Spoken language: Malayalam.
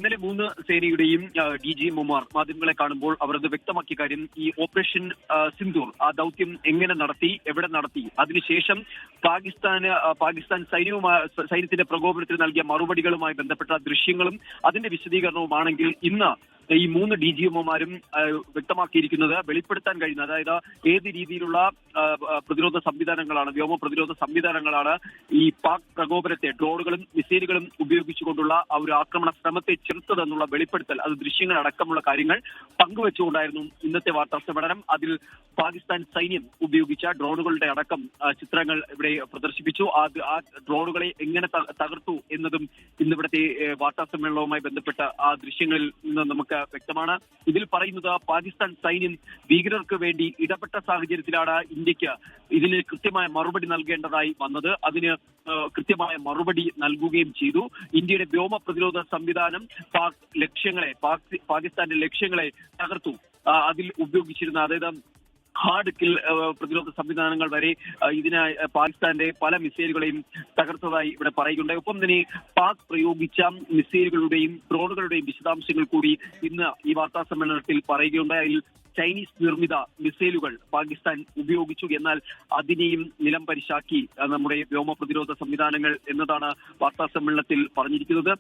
ഇന്നലെ മൂന്ന് സേനയുടെയും DGMമാർ മാധ്യമങ്ങളെ കാണുമ്പോൾ അവർ അത് വ്യക്തമാക്കിയ കാര്യം ഈ ഓപ്പറേഷൻ സിന്ദൂർ ആ ദൗത്യം എങ്ങനെ നടത്തി, എവിടെ നടത്തി, അതിനുശേഷം പാകിസ്ഥാൻ സൈന്യത്തിന്റെ പ്രകോപനത്തിന് നൽകിയ മറുപടികളുമായി ബന്ധപ്പെട്ട ദൃശ്യങ്ങളും അതിന്റെ വിശദീകരണവുമാണെങ്കിൽ ഇന്ന് ഈ മൂന്ന് DGMമാരും വ്യക്തമാക്കിയിരിക്കുന്നത് വെളിപ്പെടുത്താൻ കഴിയുന്ന, അതായത് ഏത് രീതിയിലുള്ള പ്രതിരോധ സംവിധാനങ്ങളാണ്, വ്യോമ പ്രതിരോധ സംവിധാനങ്ങളാണ് ഈ പാക് പ്രകോപനത്തെ ഡ്രോണുകളും മിസൈലുകളും ഉപയോഗിച്ചുകൊണ്ടുള്ള ആ ഒരു ആക്രമണ ശ്രമത്തെ ചെറുത്തതെന്നുള്ള വെളിപ്പെടുത്തൽ, അത് ദൃശ്യങ്ങളടക്കമുള്ള കാര്യങ്ങൾ പങ്കുവെച്ചുകൊണ്ടായിരുന്നു ഇന്നത്തെ വാർത്താ സമ്മേളനം. അതിൽ പാകിസ്ഥാൻ സൈന്യം ഉപയോഗിച്ച ഡ്രോണുകളുടെ അടക്കം ചിത്രങ്ങൾ ഇവിടെ പ്രദർശിപ്പിച്ചു. ആ ഡ്രോണുകളെ എങ്ങനെ തകർത്തു എന്നതും ഇന്നിവിടുത്തെ വാർത്താ സമ്മേളനവുമായി ബന്ധപ്പെട്ട ആ ദൃശ്യങ്ങളിൽ നിന്ന് നമുക്ക് വ്യക്തമാണ്. ഇതിൽ പറയുന്നത് പാകിസ്ഥാൻ സൈന്യം ഭീകരർക്ക് വേണ്ടി ഇടപെട്ട സാഹചര്യത്തിലാണ് ഇന്ത്യക്ക് ഇതിന് കൃത്യമായ മറുപടി നൽകേണ്ടതായി വന്നത്. അതിന് കൃത്യമായ മറുപടി നൽകുകയും ചെയ്തു. ഇന്ത്യയുടെ വ്യോമ പ്രതിരോധ സംവിധാനം പാകിസ്ഥാന്റെ ലക്ഷ്യങ്ങളെ തകർത്തു. അതിൽ ഉപയോഗിച്ചിരുന്ന, അതായത് ഹാർഡ് കിൽ പ്രതിരോധ സംവിധാനങ്ങൾ വരെ ഇതിനായി പാകിസ്ഥാന്റെ പല മിസൈലുകളെയും തകർത്തതായി ഇവിടെ പറയുകയുണ്ടായി. ഒപ്പം തന്നെ പാക് പ്രയോഗിച്ച മിസൈലുകളുടെയും ഡ്രോണുകളുടെയും വിശദാംശങ്ങൾ കൂടി ഇന്ന് ഈ വാർത്താ സമ്മേളനത്തിൽ പറയുകയുണ്ടായി. അതിൽ ചൈനീസ് നിർമ്മിത മിസൈലുകൾ പാകിസ്ഥാൻ ഉപയോഗിച്ചു, എന്നാൽ അതിനെയും നിലം പരിശാക്കി നമ്മുടെ വ്യോമ പ്രതിരോധ സംവിധാനങ്ങൾ എന്നതാണ് വാർത്താ സമ്മേളനത്തിൽ പറഞ്ഞിരിക്കുന്നത്.